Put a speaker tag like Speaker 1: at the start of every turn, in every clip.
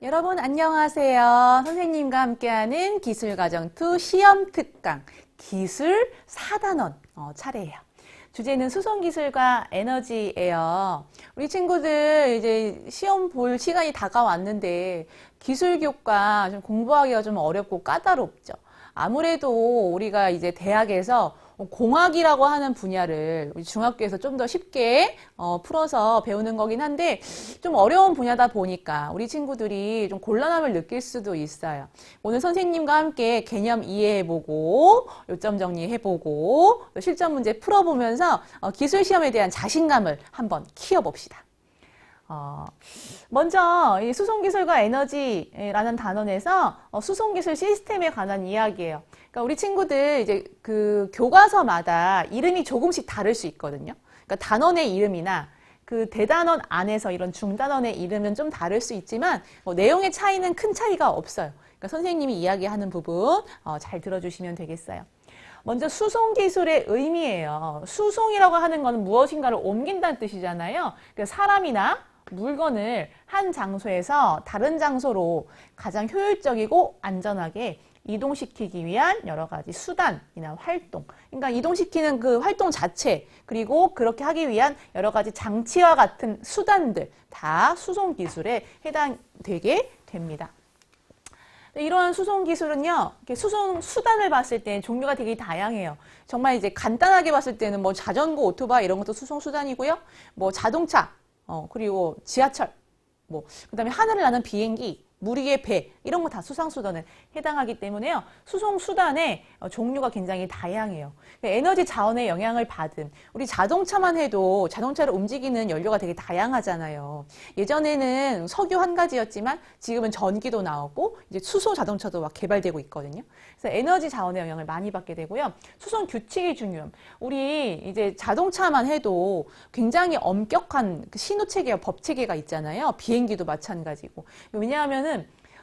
Speaker 1: 여러분 안녕하세요. 선생님과 함께하는 기술과정2 시험 특강 기술 4단원 차례예요. 주제는 수송기술과 에너지예요. 우리 친구들 이제 시험 볼 시간이 다가왔는데 기술교과 좀 공부하기가 좀 어렵고 까다롭죠. 아무래도 우리가 이제 대학에서 공학이라고 하는 분야를 우리 중학교에서 좀 더 쉽게 풀어서 배우는 거긴 한데 좀 어려운 분야다 보니까 우리 친구들이 좀 곤란함을 느낄 수도 있어요. 오늘 선생님과 함께 개념 이해해보고 요점 정리해보고 실전 문제 풀어보면서 기술 시험에 대한 자신감을 한번 키워봅시다. 먼저 이 수송기술과 에너지라는 단원에서 수송기술 시스템에 관한 이야기예요. 그러니까 우리 친구들 이제 그 교과서마다 이름이 조금씩 다를 수 있거든요. 그러니까 단원의 이름이나 그 대단원 안에서 이런 중단원의 이름은 좀 다를 수 있지만 내용의 차이는 큰 차이가 없어요. 그러니까 선생님이 이야기하는 부분 잘 들어주시면 되겠어요. 먼저 수송기술의 의미예요. 수송이라고 하는 것은 무엇인가를 옮긴다는 뜻이잖아요. 그러니까 사람이나 물건을 한 장소에서 다른 장소로 가장 효율적이고 안전하게 이동시키기 위한 여러 가지 수단이나 활동. 그러니까 이동시키는 그 활동 자체, 그리고 그렇게 하기 위한 여러 가지 장치와 같은 수단들 다 수송기술에 해당되게 됩니다. 이런 수송 기술은요, 수송 수단을 봤을 때 종류가 되게 다양해요. 정말 이제 간단하게 봤을 때는 뭐 자전거, 오토바이 이런 것도 수송 수단이고요. 뭐 자동차, 그리고 지하철, 그다음에 하늘을 나는 비행기, 물 위의 배 이런 거 다 수상 수단에 해당하기 때문에요. 수송 수단의 종류가 굉장히 다양해요. 에너지 자원의 영향을 받은 우리 자동차만 해도 자동차를 움직이는 연료가 되게 다양하잖아요. 예전에는 석유 한 가지였지만 지금은 전기도 나오고 이제 수소 자동차도 막 개발되고 있거든요. 그래서 에너지 자원의 영향을 많이 받게 되고요. 수송 규칙이 중요함. 우리 이제 자동차만 해도 굉장히 엄격한 신호 체계와 법 체계가 있잖아요. 비행기도 마찬가지고. 왜냐하면은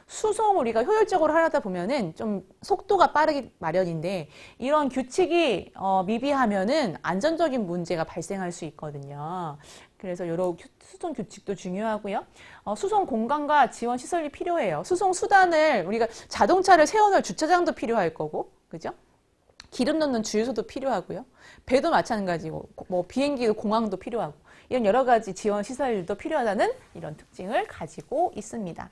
Speaker 1: 수송 우리가 효율적으로 하려다 보면은 좀 속도가 빠르기 마련인데 이런 규칙이 미비하면은 안전적인 문제가 발생할 수 있거든요. 그래서 여러 수송 규칙도 중요하고요. 수송 공간과 지원 시설이 필요해요. 수송 수단을 우리가 자동차를 세워놓을 주차장도 필요할 거고, 그죠? 기름 넣는 주유소도 필요하고요. 배도 마찬가지고, 비행기도 공항도 필요하고, 이런 여러 가지 지원 시설도 필요하다는 이런 특징을 가지고 있습니다.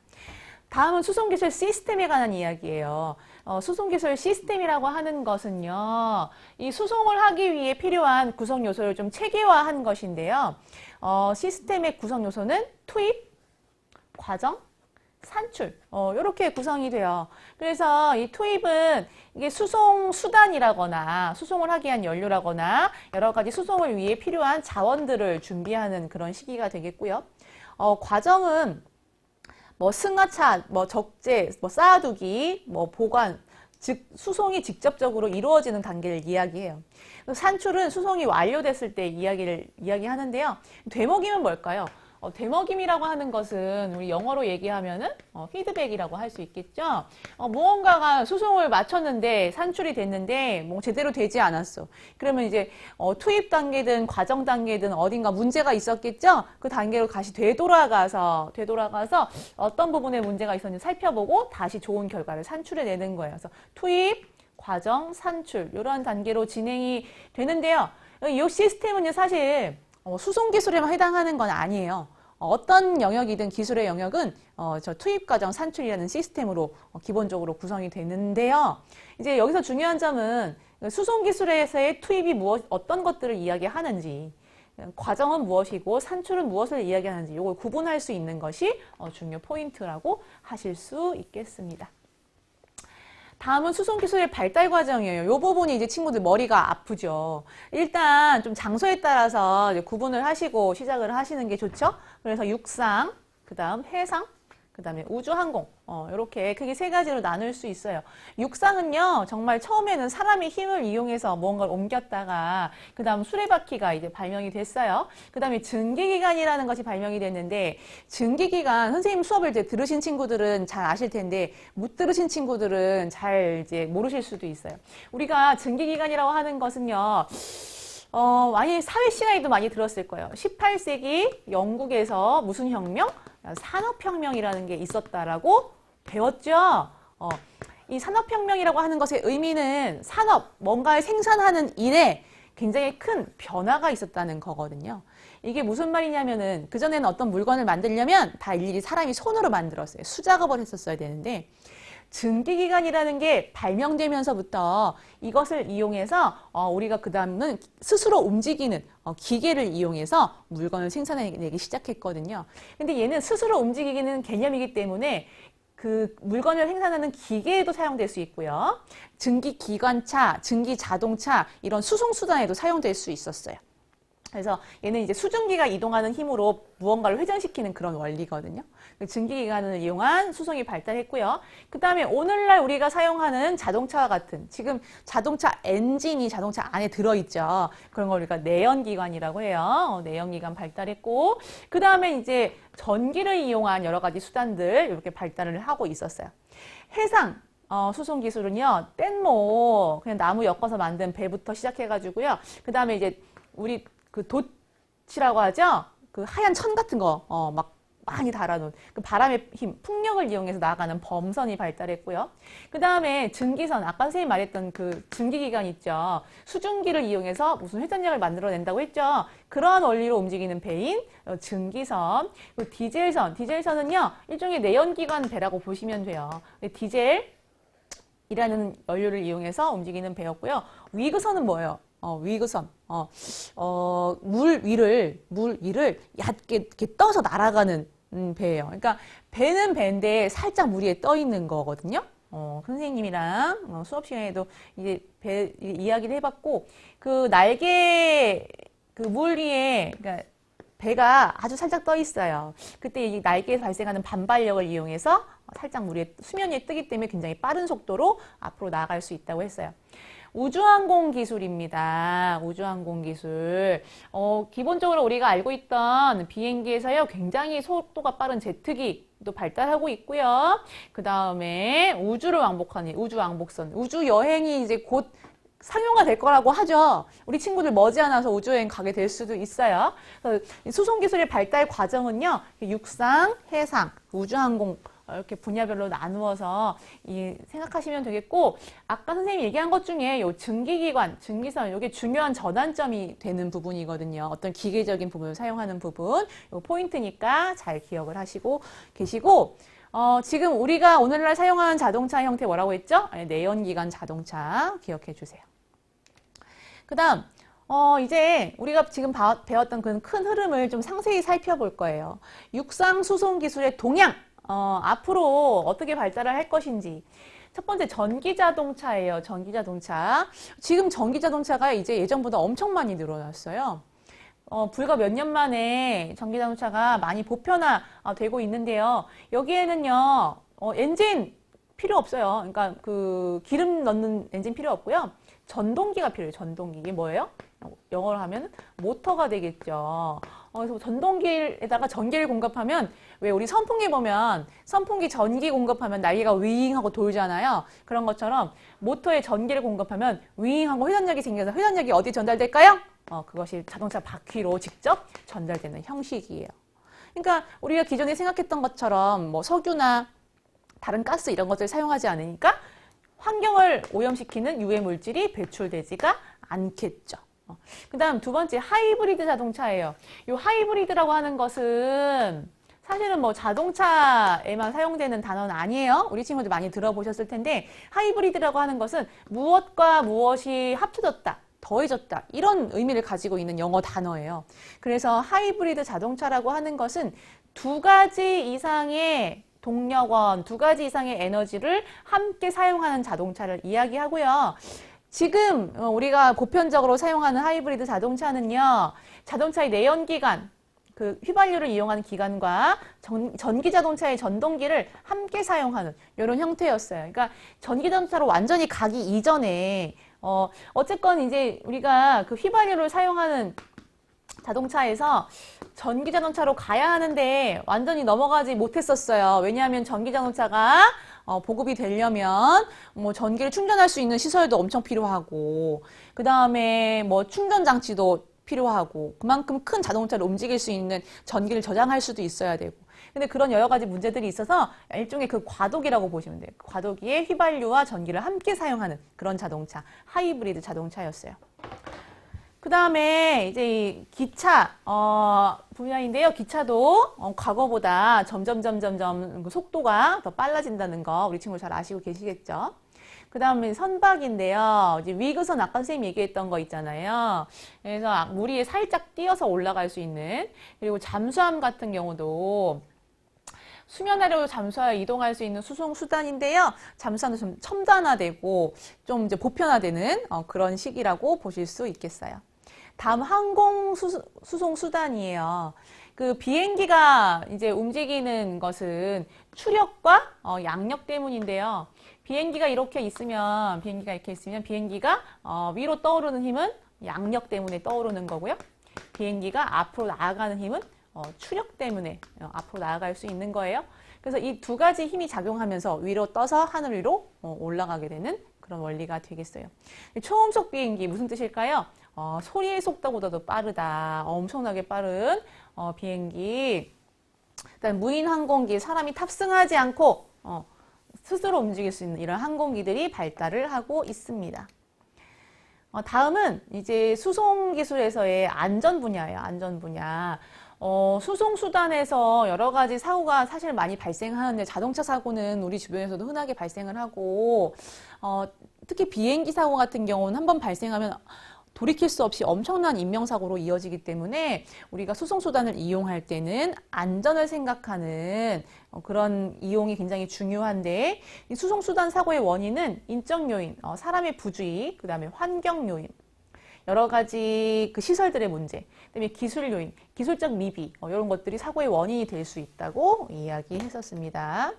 Speaker 1: 다음은 수송기술 시스템에 관한 이야기예요. 수송기술 시스템이라고 하는 것은요, 이 수송을 하기 위해 필요한 구성 요소를 좀 체계화한 것인데요. 시스템의 구성 요소는 투입, 과정, 산출, 이렇게 구성이 돼요. 그래서 이 투입은 이게 수송 수단이라거나 수송을 하기 위한 연료라거나 여러 가지 수송을 위해 필요한 자원들을 준비하는 그런 시기가 되겠고요. 과정은 승하차, 적재, 쌓아두기, 보관, 즉 수송이 직접적으로 이루어지는 단계를 이야기해요. 산출은 수송이 완료됐을 때 이야기하는데요. 되먹이면 뭘까요? 되먹임이라고 하는 것은 우리 영어로 얘기하면은 피드백이라고 할 수 있겠죠. 무언가가 수송을 마쳤는데 산출이 됐는데 제대로 되지 않았어. 그러면 이제 투입 단계든 과정 단계든 어딘가 문제가 있었겠죠. 그 단계로 다시 되돌아가서 어떤 부분에 문제가 있었는지 살펴보고 다시 좋은 결과를 산출해내는 거예요. 그래서 투입, 과정, 산출 이런 단계로 진행이 되는데요. 이 시스템은요 사실 수송 기술에만 해당하는 건 아니에요. 어떤 영역이든 기술의 영역은 저 투입 과정 산출이라는 시스템으로 기본적으로 구성이 되는데요. 이제 여기서 중요한 점은 수송 기술에서의 투입이 어떤 것들을 이야기하는지, 과정은 무엇이고 산출은 무엇을 이야기하는지 이걸 구분할 수 있는 것이 중요 포인트라고 하실 수 있겠습니다. 다음은 수송기술의 발달 과정이에요. 이 부분이 이제 친구들 머리가 아프죠. 일단 좀 장소에 따라서 이제 구분을 하시고 시작을 하시는 게 좋죠. 그래서 육상, 그 다음 해상, 그 다음에 우주항공 이렇게 크게 세 가지로 나눌 수 있어요. 육상은요 정말 처음에는 사람의 힘을 이용해서 무언가를 옮겼다가 그 다음 수레바퀴가 이제 발명이 됐어요. 그 다음에 증기기관이라는 것이 발명이 됐는데 증기기관 선생님 수업을 이제 들으신 친구들은 잘 아실 텐데 못 들으신 친구들은 잘 이제 모르실 수도 있어요. 우리가 증기기관이라고 하는 것은요 많이 사회 시간에도 많이 들었을 거예요. 18세기 영국에서 무슨 혁명? 산업혁명이라는 게 있었다라고 배웠죠. 이 산업혁명이라고 하는 것의 의미는 산업, 뭔가를 생산하는 일에 굉장히 큰 변화가 있었다는 거거든요. 이게 무슨 말이냐면은 그전에는 어떤 물건을 만들려면 다 일일이 사람이 손으로 만들었어요. 수작업을 했었어야 되는데 증기기관이라는 게 발명되면서부터 이것을 이용해서 우리가 그 다음은 스스로 움직이는 기계를 이용해서 물건을 생산해내기 시작했거든요. 근데 얘는 스스로 움직이는 개념이기 때문에 그 물건을 생산하는 기계에도 사용될 수 있고요. 증기기관차, 증기자동차 이런 수송수단에도 사용될 수 있었어요. 그래서 얘는 이제 수증기가 이동하는 힘으로 무언가를 회전시키는 그런 원리거든요. 증기기관을 이용한 수송이 발달했고요. 그 다음에 오늘날 우리가 사용하는 자동차와 같은 지금 자동차 엔진이 자동차 안에 들어있죠. 그런 걸 우리가 내연기관이라고 해요. 내연기관 발달했고 그 다음에 이제 전기를 이용한 여러 가지 수단들 이렇게 발달을 하고 있었어요. 해상 수송 기술은요. 뗏모 그냥 나무 엮어서 만든 배부터 시작해가지고요. 그 다음에 이제 우리 그 돛이라고 하죠. 그 하얀 천 같은 거 막 많이 달아놓은 그 바람의 힘, 풍력을 이용해서 나가는 범선이 발달했고요. 그 다음에 증기선, 아까 선생님이 말했던 그 증기기관 있죠. 수증기를 이용해서 무슨 회전력을 만들어낸다고 했죠. 그러한 원리로 움직이는 배인 증기선, 그리고 디젤선. 디젤선은요 일종의 내연기관 배라고 보시면 돼요. 디젤이라는 연료를 이용해서 움직이는 배였고요. 위그선은 뭐예요? 위그선. 물 위를 얕게 이렇게 떠서 날아가는 배예요. 그러니까 배는 배인데 살짝 물 위에 떠 있는 거거든요. 선생님이랑 수업 시간에도 이제 배 이야기를 해봤고, 그 날개, 그 물 위에, 그러니까 배가 아주 살짝 떠 있어요. 그때 이 날개에서 발생하는 반발력을 이용해서 살짝 물 위에, 수면 위에 뜨기 때문에 굉장히 빠른 속도로 앞으로 나아갈 수 있다고 했어요. 우주항공 기술입니다. 우주항공 기술. 기본적으로 우리가 알고 있던 비행기에서요, 굉장히 속도가 빠른 제트기도 발달하고 있고요. 그 다음에 우주를 왕복하는 우주왕복선. 우주 여행이 이제 곧 상용화 될 거라고 하죠. 우리 친구들 머지않아서 우주여행 가게 될 수도 있어요. 수송기술의 발달 과정은요, 육상, 해상, 우주항공, 이렇게 분야별로 나누어서 생각하시면 되겠고, 아까 선생님이 얘기한 것 중에 요 증기기관, 증기선, 이게 중요한 전환점이 되는 부분이거든요. 어떤 기계적인 부분을 사용하는 부분, 요 포인트니까 잘 기억을 하시고 계시고, 지금 우리가 오늘날 사용하는 자동차 형태 뭐라고 했죠? 내연기관 자동차 기억해 주세요. 그 다음, 이제 우리가 지금 배웠던 그 큰 흐름을 좀 상세히 살펴볼 거예요. 육상 수송 기술의 동향. 앞으로 어떻게 발달을 할 것인지. 첫 번째 전기자동차예요. 전기자동차. 지금 전기자동차가 이제 예전보다 엄청 많이 늘어났어요. 불과 몇 년 만에 전기자동차가 많이 보편화되고 있는데요. 여기에는요, 엔진 필요 없어요. 그러니까 그 기름 넣는 엔진 필요 없고요. 전동기가 필요해요. 전동기. 이게 뭐예요? 영어로 하면 모터가 되겠죠. 그래서 전동기에다가 전기를 공급하면, 왜 우리 선풍기 보면 선풍기 전기 공급하면 날개가 윙하고 돌잖아요. 그런 것처럼 모터에 전기를 공급하면 윙하고 회전력이 생겨서 회전력이 어디 전달될까요? 그것이 자동차 바퀴로 직접 전달되는 형식이에요. 그러니까 우리가 기존에 생각했던 것처럼 뭐 석유나 다른 가스 이런 것들을 사용하지 않으니까 환경을 오염시키는 유해 물질이 배출되지가 않겠죠. 그 다음 두 번째 하이브리드 자동차예요. 이 하이브리드라고 하는 것은 사실은 뭐 자동차에만 사용되는 단어는 아니에요. 우리 친구들 많이 들어보셨을 텐데, 하이브리드라고 하는 것은 무엇과 무엇이 합쳐졌다, 더해졌다, 이런 의미를 가지고 있는 영어 단어예요. 그래서 하이브리드 자동차라고 하는 것은 두 가지 이상의 동력원, 두 가지 이상의 에너지를 함께 사용하는 자동차를 이야기하고요. 지금 우리가 보편적으로 사용하는 하이브리드 자동차는요, 자동차의 내연기관, 그 휘발유를 이용하는 기관과 전기자동차의 전동기를 함께 사용하는 이런 형태였어요. 그러니까 전기자동차로 완전히 가기 이전에 어쨌건 이제 우리가 그 휘발유를 사용하는 자동차에서 전기자동차로 가야 하는데 완전히 넘어가지 못했었어요. 왜냐하면 전기자동차가 보급이 되려면 뭐 전기를 충전할 수 있는 시설도 엄청 필요하고, 그 다음에 뭐 충전 장치도 필요하고, 그만큼 큰 자동차를 움직일 수 있는 전기를 저장할 수도 있어야 되고. 근데 그런 여러 가지 문제들이 있어서 일종의 그 과도기라고 보시면 돼요. 과도기에 휘발유와 전기를 함께 사용하는 그런 자동차, 하이브리드 자동차였어요. 그 다음에 이제 이 기차 분야인데요. 기차도 과거보다 점점 속도가 더 빨라진다는 거 우리 친구 잘 아시고 계시겠죠? 그 다음에 선박인데요. 이제 위그선 아까 선생님 얘기했던 거 있잖아요. 그래서 물 위에 살짝 띄어서 올라갈 수 있는, 그리고 잠수함 같은 경우도 수면 아래로 잠수하여 이동할 수 있는 수송 수단인데요. 잠수함도 좀 첨단화되고 좀 이제 보편화되는 그런 시기라고 보실 수 있겠어요. 다음 항공 수송 수단이에요. 그 비행기가 이제 움직이는 것은 추력과 양력 때문인데요. 비행기가 이렇게 있으면 비행기가 위로 떠오르는 힘은 양력 때문에 떠오르는 거고요. 비행기가 앞으로 나아가는 힘은 추력 때문에 앞으로 나아갈 수 있는 거예요. 그래서 이 두 가지 힘이 작용하면서 위로 떠서 하늘 위로 올라가게 되는 그런 원리가 되겠어요. 초음속 비행기 무슨 뜻일까요? 소리의 속도보다도 빠르다. 엄청나게 빠른 비행기. 그다음 무인 항공기, 사람이 탑승하지 않고 스스로 움직일 수 있는 이런 항공기들이 발달을 하고 있습니다. 다음은 이제 수송 기술에서의 안전 분야예요. 안전 분야. 수송 수단에서 여러 가지 사고가 사실 많이 발생하는데, 자동차 사고는 우리 주변에서도 흔하게 발생을 하고, 특히 비행기 사고 같은 경우는 한번 발생하면 돌이킬 수 없이 엄청난 인명사고로 이어지기 때문에 우리가 수송수단을 이용할 때는 안전을 생각하는 그런 이용이 굉장히 중요한데, 이 수송수단 사고의 원인은 인적 요인, 사람의 부주의, 그 다음에 환경 요인, 여러 가지 그 시설들의 문제, 그다음에 기술 요인, 기술적 미비, 이런 것들이 사고의 원인이 될 수 있다고 이야기했었습니다.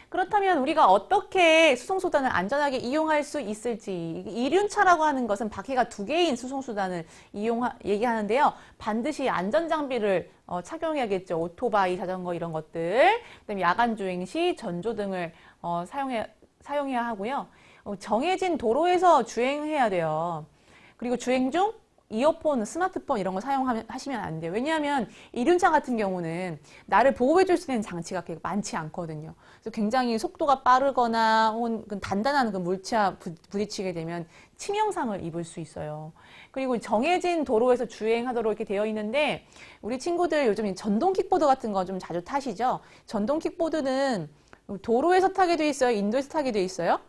Speaker 1: 그렇다면 우리가 어떻게 수송수단을 안전하게 이용할 수 있을지, 이륜차라고 하는 것은 바퀴가 2개인 수송수단을 얘기하는데요. 반드시 안전장비를 착용해야겠죠. 오토바이, 자전거 이런 것들. 그다음에 야간주행 시 전조등을 사용해야 하고요. 정해진 도로에서 주행해야 돼요. 그리고 주행 중 이어폰, 스마트폰 이런 거 사용하시면 안 돼요. 왜냐하면 이륜차 같은 경우는 나를 보호해 줄 수 있는 장치가 많지 않거든요. 그래서 굉장히 속도가 빠르거나 혹은 단단한 그 물체와 부딪히게 되면 치명상을 입을 수 있어요. 그리고 정해진 도로에서 주행하도록 이렇게 되어 있는데, 우리 친구들 요즘 전동 킥보드 같은 거 좀 자주 타시죠? 전동 킥보드는 도로에서 타게 돼 있어요? 인도에서 타게 돼 있어요?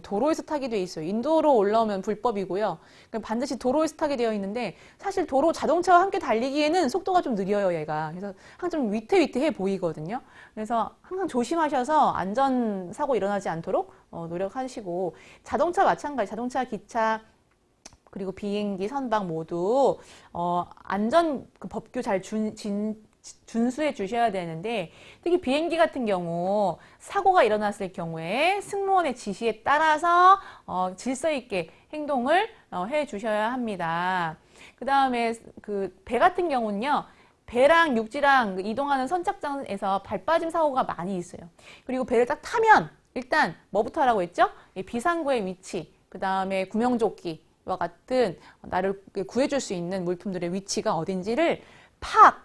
Speaker 1: 도로에서 타게 돼 있어요. 인도로 올라오면 불법이고요. 그러니까 반드시 도로에서 타게 되어 있는데, 사실 도로 자동차와 함께 달리기에는 속도가 좀 느려요, 얘가. 그래서 항상 좀 위태위태해 보이거든요. 그래서 항상 조심하셔서 안전사고 일어나지 않도록 노력하시고, 자동차 마찬가지, 자동차, 기차, 그리고 비행기, 선박 모두 안전 그 법규 잘 준수해 주셔야 되는데, 특히 비행기 같은 경우 사고가 일어났을 경우에 승무원의 지시에 따라서 질서 있게 행동을 해 주셔야 합니다. 그 다음에 그 배 같은 경우는요, 배랑 육지랑 이동하는 선착장에서 발빠짐 사고가 많이 있어요. 그리고 배를 딱 타면 일단 뭐부터 하라고 했죠? 비상구의 위치, 그 다음에 구명조끼와 같은 나를 구해줄 수 있는 물품들의 위치가 어딘지를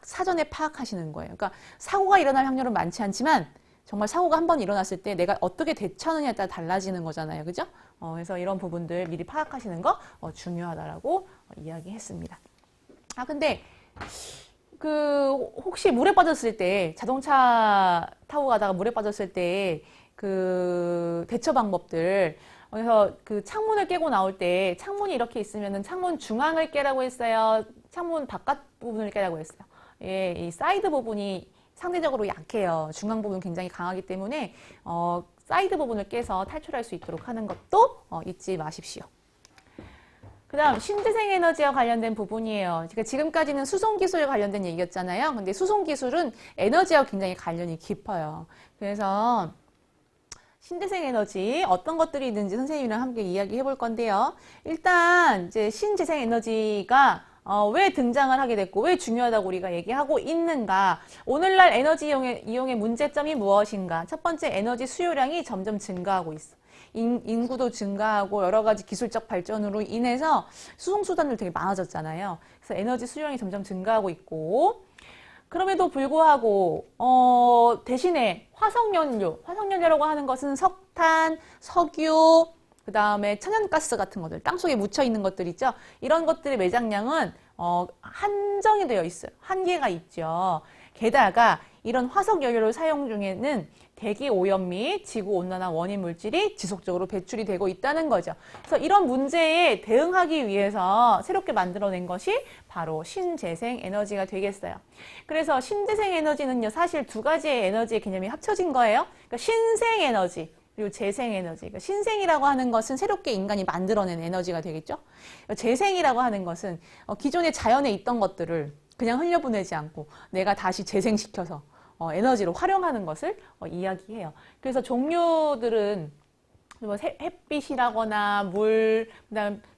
Speaker 1: 사전에 파악하시는 거예요. 그러니까 사고가 일어날 확률은 많지 않지만 정말 사고가 한번 일어났을 때 내가 어떻게 대처하느냐에 따라 달라지는 거잖아요. 그죠? 그래서 이런 부분들 미리 파악하시는 거 중요하다라고 이야기했습니다. 근데 혹시 물에 빠졌을 때, 자동차 타고 가다가 물에 빠졌을 때 그 대처 방법들, 그래서 그 창문을 깨고 나올 때 창문이 이렇게 있으면은 창문 중앙을 깨라고 했어요. 창문 바깥 부분을 깨라고 했어요. 예, 이 사이드 부분이 상대적으로 약해요. 중앙 부분은 굉장히 강하기 때문에 사이드 부분을 깨서 탈출할 수 있도록 하는 것도 잊지 마십시오. 그 다음 신재생 에너지와 관련된 부분이에요. 그러니까 지금까지는 수송 기술에 관련된 얘기였잖아요. 근데 수송 기술은 에너지와 굉장히 관련이 깊어요. 그래서 신재생 에너지 어떤 것들이 있는지 선생님이랑 함께 이야기해 볼 건데요. 일단 이제 신재생 에너지가 왜 등장을 하게 됐고 왜 중요하다고 우리가 얘기하고 있는가? 오늘날 에너지 이용의 문제점이 무엇인가? 첫 번째, 에너지 수요량이 점점 증가하고 있어. 인구도 증가하고 여러 가지 기술적 발전으로 인해서 수송수단들 되게 많아졌잖아요. 그래서 에너지 수요량이 점점 증가하고 있고, 그럼에도 불구하고 대신에 화석연료라고 하는 것은 석탄, 석유, 그 다음에 천연가스 같은 것들, 땅속에 묻혀 있는 것들 있죠. 이런 것들의 매장량은 한정이 되어 있어요. 한계가 있죠. 게다가 이런 화석연료를 사용 중에는 대기 오염 및 지구 온난화 원인 물질이 지속적으로 배출이 되고 있다는 거죠. 그래서 이런 문제에 대응하기 위해서 새롭게 만들어낸 것이 바로 신재생 에너지가 되겠어요. 그래서 신재생 에너지는요, 사실 두 가지의 에너지의 개념이 합쳐진 거예요. 그러니까 신생 에너지, 그리고 재생 에너지. 그러니까 신생이라고 하는 것은 새롭게 인간이 만들어낸 에너지가 되겠죠. 재생이라고 하는 것은 기존에 자연에 있던 것들을 그냥 흘려보내지 않고 내가 다시 재생시켜서 에너지로 활용하는 것을 이야기해요. 그래서 종류들은 뭐 햇빛이라거나 물,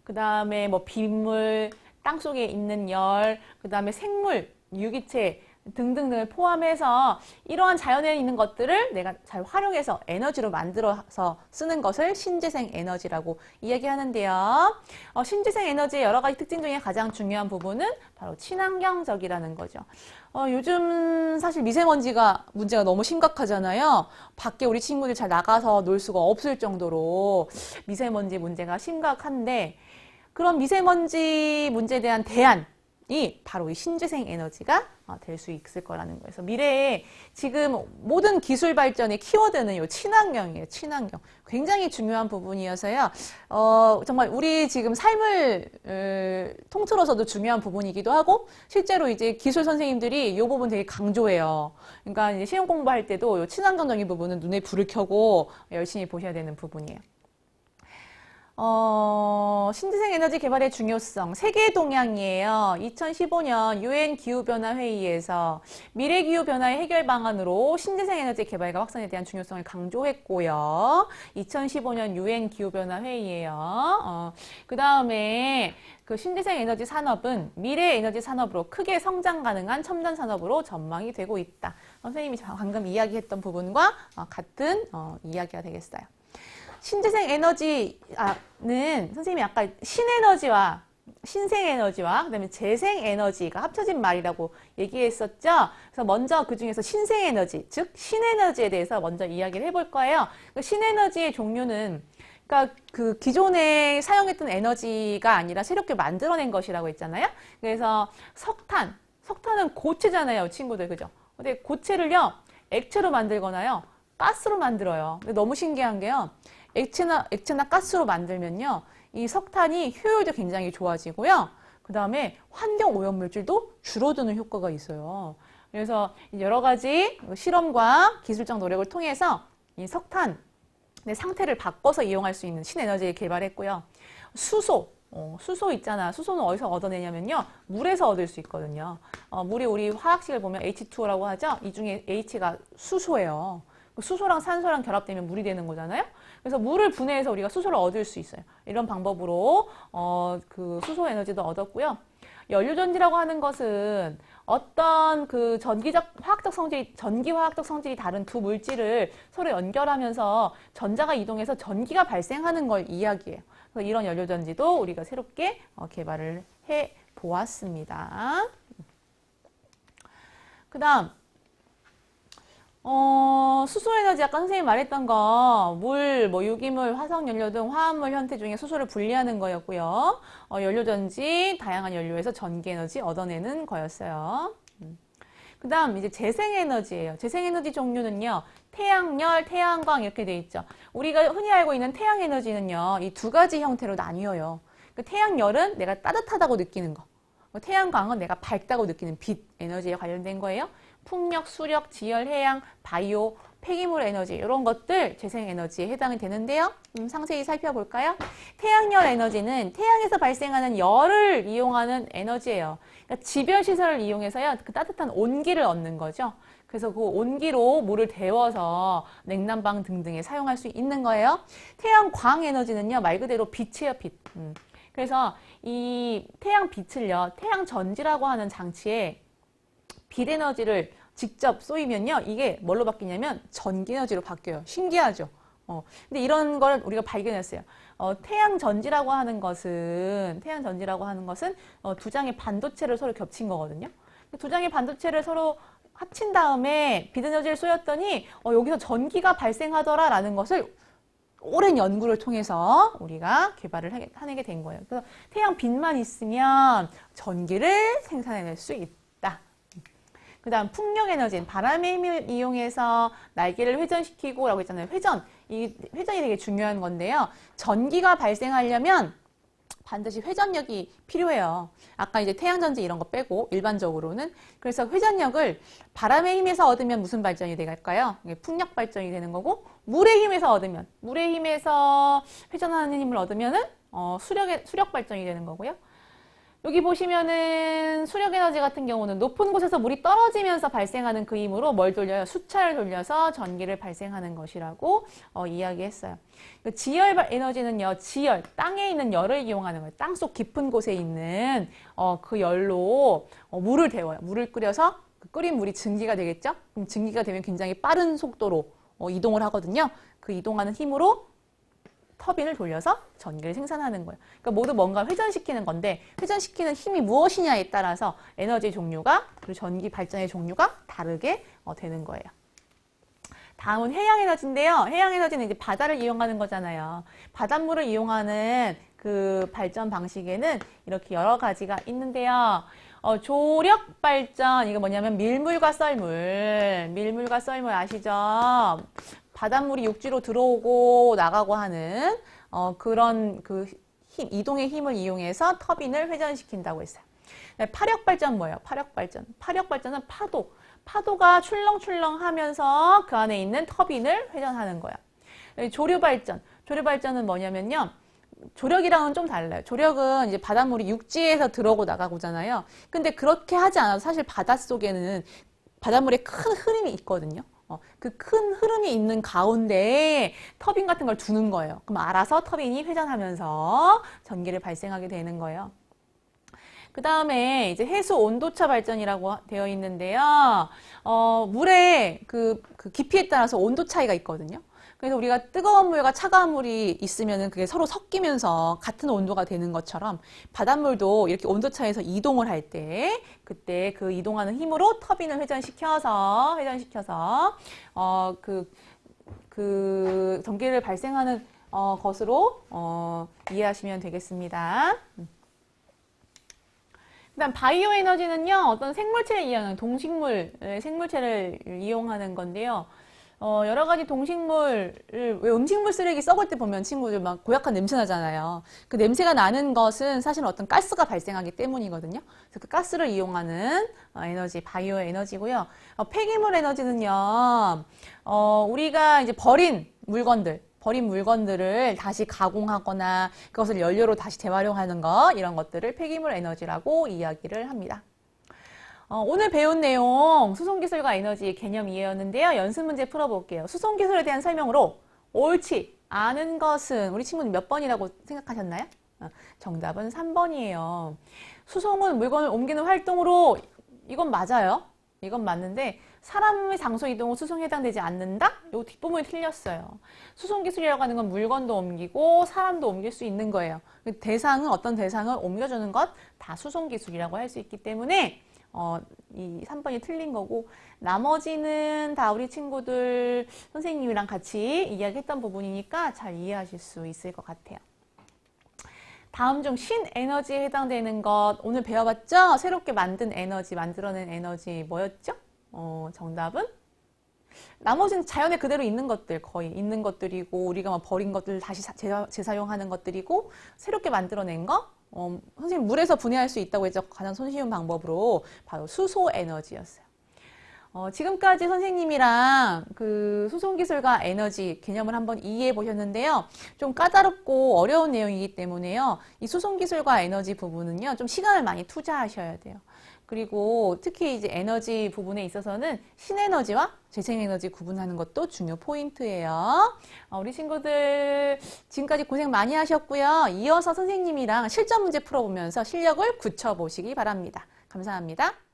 Speaker 1: 그다음에 뭐 빗물, 땅속에 있는 열, 그다음에 생물, 유기체 등등을 포함해서 이러한 자연에 있는 것들을 내가 잘 활용해서 에너지로 만들어서 쓰는 것을 신재생 에너지라고 이야기하는데요. 신재생 에너지의 여러 가지 특징 중에 가장 중요한 부분은 바로 친환경적이라는 거죠. 요즘 사실 미세먼지가 문제가 너무 심각하잖아요. 밖에 우리 친구들 잘 나가서 놀 수가 없을 정도로 미세먼지 문제가 심각한데, 그런 미세먼지 문제에 대한 대안이 바로 이 신재생 에너지가 될 수 있을 거라는 거예요. 그래서 미래에 지금 모든 기술 발전의 키워드는 요 친환경이에요. 친환경. 굉장히 중요한 부분이어서요. 정말 우리 지금 삶을 통틀어서도 중요한 부분이기도 하고, 실제로 이제 기술 선생님들이 이 부분 되게 강조해요. 그러니까 이제 시험 공부할 때도 요 친환경적인 부분은 눈에 불을 켜고 열심히 보셔야 되는 부분이에요. 신재생 에너지 개발의 중요성, 세계 동향이에요. 2015년 UN 기후변화 회의에서 미래 기후변화의 해결 방안으로 신재생 에너지 개발과 확산에 대한 중요성을 강조했고요. 2015년 UN 기후변화 회의예요. 그 다음에 그 신재생 에너지 산업은 미래 에너지 산업으로 크게 성장 가능한 첨단 산업으로 전망이 되고 있다. 선생님이 방금 이야기했던 부분과 같은 이야기가 되겠어요. 신재생 에너지는 선생님이 아까 신에너지와 신생에너지와 그다음에 재생에너지가 합쳐진 말이라고 얘기했었죠. 그래서 먼저 그 중에서 신생에너지, 즉 신에너지에 대해서 먼저 이야기를 해볼 거예요. 신에너지의 종류는 그러니까 그 기존에 사용했던 에너지가 아니라 새롭게 만들어낸 것이라고 했잖아요. 그래서 석탄은 고체잖아요, 친구들, 그죠? 근데 고체를요, 액체로 만들거나요, 가스로 만들어요. 근데 너무 신기한 게요, 액체나 가스로 만들면요, 이 석탄이 효율도 굉장히 좋아지고요. 그 다음에 환경 오염 물질도 줄어드는 효과가 있어요. 그래서 여러 가지 실험과 기술적 노력을 통해서 이 석탄의 상태를 바꿔서 이용할 수 있는 신에너지를 개발했고요. 수소 있잖아. 수소는 어디서 얻어내냐면요, 물에서 얻을 수 있거든요. 물이 우리 화학식을 보면 H2O라고 하죠. 이 중에 H가 수소예요. 수소랑 산소랑 결합되면 물이 되는 거잖아요. 그래서 물을 분해해서 우리가 수소를 얻을 수 있어요. 이런 방법으로 그 수소 에너지도 얻었고요. 연료전지라고 하는 것은 어떤 그 전기 화학적 성질이 다른 두 물질을 서로 연결하면서 전자가 이동해서 전기가 발생하는 걸 이야기해요. 그래서 이런 연료전지도 우리가 새롭게 개발을 해 보았습니다. 그 다음 수소에너지, 아까 선생님이 말했던 거, 물, 유기물, 화석연료 등 화합물 형태 중에 수소를 분리하는 거였고요. 연료전지, 다양한 연료에서 전기에너지 얻어내는 거였어요. 그 다음 이제 재생에너지예요. 재생에너지 종류는요, 태양열, 태양광 이렇게 돼 있죠. 우리가 흔히 알고 있는 태양에너지는요, 이 두 가지 형태로 나뉘어요. 그 태양열은 내가 따뜻하다고 느끼는 거, 태양광은 내가 밝다고 느끼는 빛 에너지에 관련된 거예요. 풍력, 수력, 지열, 해양, 바이오, 폐기물 에너지 이런 것들 재생에너지에 해당이 되는데요. 상세히 살펴볼까요? 태양열 에너지는 태양에서 발생하는 열을 이용하는 에너지예요. 그러니까 지변시설을 이용해서요, 그 따뜻한 온기를 얻는 거죠. 그래서 그 온기로 물을 데워서 냉난방 등등에 사용할 수 있는 거예요. 태양광 에너지는요, 말 그대로 빛이에요, 빛. 그래서 이 태양 빛을요, 태양 전지라고 하는 장치에 빛 에너지를 직접 쏘이면요, 이게 뭘로 바뀌냐면 전기 에너지로 바뀌어요. 신기하죠? 근데 이런 걸 우리가 발견했어요. 태양 전지라고 하는 것은 두 장의 반도체를 서로 겹친 거거든요. 두 장의 반도체를 서로 합친 다음에 빛 에너지를 쏘였더니 여기서 전기가 발생하더라라는 것을 오랜 연구를 통해서 우리가 개발을 해내게 된 거예요. 그래서 태양 빛만 있으면 전기를 생산해낼 수 있다. 그 다음 풍력 에너지는 바람의 힘을 이용해서 날개를 회전시키고 라고 했잖아요. 이 회전이 되게 중요한 건데요. 전기가 발생하려면 반드시 회전력이 필요해요. 아까 이제 태양전지 이런 거 빼고 일반적으로는. 그래서 회전력을 바람의 힘에서 얻으면 무슨 발전이 될까요? 풍력 발전이 되는 거고, 물의 힘에서 회전하는 힘을 얻으면은 수력 발전이 되는 거고요. 여기 보시면은 수력 에너지 같은 경우는 높은 곳에서 물이 떨어지면서 발생하는 그 힘으로 뭘 돌려요? 수차를 돌려서 전기를 발생하는 것이라고 이야기했어요. 지열 에너지는요, 땅에 있는 열을 이용하는 거예요. 땅속 깊은 곳에 있는 그 열로 물을 데워요. 물을 끓여서 그 끓인 물이 증기가 되겠죠? 그럼 증기가 되면 굉장히 빠른 속도로 이동을 하거든요. 그 이동하는 힘으로 터빈을 돌려서 전기를 생산하는 거예요. 그러니까 모두 뭔가 회전시키는 건데, 회전시키는 힘이 무엇이냐에 따라서 에너지 종류가, 그리고 전기 발전의 종류가 다르게 되는 거예요. 다음은 해양 에너지인데요. 해양 에너지는 이제 바다를 이용하는 거잖아요. 바닷물을 이용하는 그 발전 방식에는 이렇게 여러 가지가 있는데요. 조력 발전, 이거 뭐냐면 밀물과 썰물 아시죠? 바닷물이 육지로 들어오고 나가고 하는 그런 그 힘, 이동의 힘을 이용해서 터빈을 회전시킨다고 했어요. 파력 발전 뭐예요? 파력 발전은 파도가 출렁출렁 하면서 그 안에 있는 터빈을 회전하는 거예요. 조류 발전은 뭐냐면요. 조력이랑은 좀 달라요. 조력은 이제 바닷물이 육지에서 들어오고 나가고잖아요. 근데 그렇게 하지 않아도 사실 바닷속에는 바닷물에 큰 흐름이 있거든요. 그 큰 흐름이 있는 가운데에 터빈 같은 걸 두는 거예요. 그럼 알아서 터빈이 회전하면서 전기를 발생하게 되는 거예요. 그 다음에 이제 해수 온도차 발전이라고 되어 있는데요. 물의 그 깊이에 따라서 온도 차이가 있거든요. 그래서 우리가 뜨거운 물과 차가운 물이 있으면은 그게 서로 섞이면서 같은 온도가 되는 것처럼 바닷물도 이렇게 온도 차에서 이동을 할 때 그때 그 이동하는 힘으로 터빈을 회전시켜서 그 전기를 발생하는 것으로 이해하시면 되겠습니다. 그다음 바이오 에너지는요, 어떤 생물체를 이용하는 생물체를 이용하는 건데요. 여러 가지 왜 음식물 쓰레기 썩을 때 보면 친구들 막 고약한 냄새 나잖아요. 그 냄새가 나는 것은 사실 어떤 가스가 발생하기 때문이거든요. 그래서 그 가스를 이용하는 에너지, 바이오 에너지고요. 폐기물 에너지는요, 우리가 이제 버린 물건들을 다시 가공하거나 그것을 연료로 다시 재활용하는 것, 이런 것들을 폐기물 에너지라고 이야기를 합니다. 오늘 배운 내용 수송기술과 에너지 개념 이해였는데요. 연습 문제 풀어볼게요. 수송기술에 대한 설명으로 옳지 않은 것은 우리 친구는 몇 번이라고 생각하셨나요? 정답은 3번이에요. 수송은 물건을 옮기는 활동으로, 이건 맞아요. 이건 맞는데 사람의 장소 이동은 수송에 해당되지 않는다? 이 뒷부분이 틀렸어요. 수송기술이라고 하는 건 물건도 옮기고 사람도 옮길 수 있는 거예요. 어떤 대상을 옮겨주는 것 다 수송기술이라고 할 수 있기 때문에 이 3번이 틀린 거고, 나머지는 다 우리 친구들 선생님이랑 같이 이야기했던 부분이니까 잘 이해하실 수 있을 것 같아요. 다음 중 신에너지에 해당되는 것 오늘 배워봤죠? 새롭게 만들어낸 에너지 뭐였죠? 정답은? 나머지는 자연에 그대로 있는 것들, 거의 있는 것들이고, 우리가 막 버린 것들 다시 재사용하는 것들이고, 새롭게 만들어낸 거, 선생님 물에서 분해할 수 있다고 했죠. 가장 손쉬운 방법으로 바로 수소 에너지였어요. 지금까지 선생님이랑 그 수송기술과 에너지 개념을 한번 이해해 보셨는데요. 좀 까다롭고 어려운 내용이기 때문에요. 이 수송기술과 에너지 부분은요, 좀 시간을 많이 투자하셔야 돼요. 그리고 특히 이제 에너지 부분에 있어서는 신에너지와 재생에너지 구분하는 것도 중요 포인트예요. 우리 친구들 지금까지 고생 많이 하셨고요. 이어서 선생님이랑 실전 문제 풀어보면서 실력을 굳혀보시기 바랍니다. 감사합니다.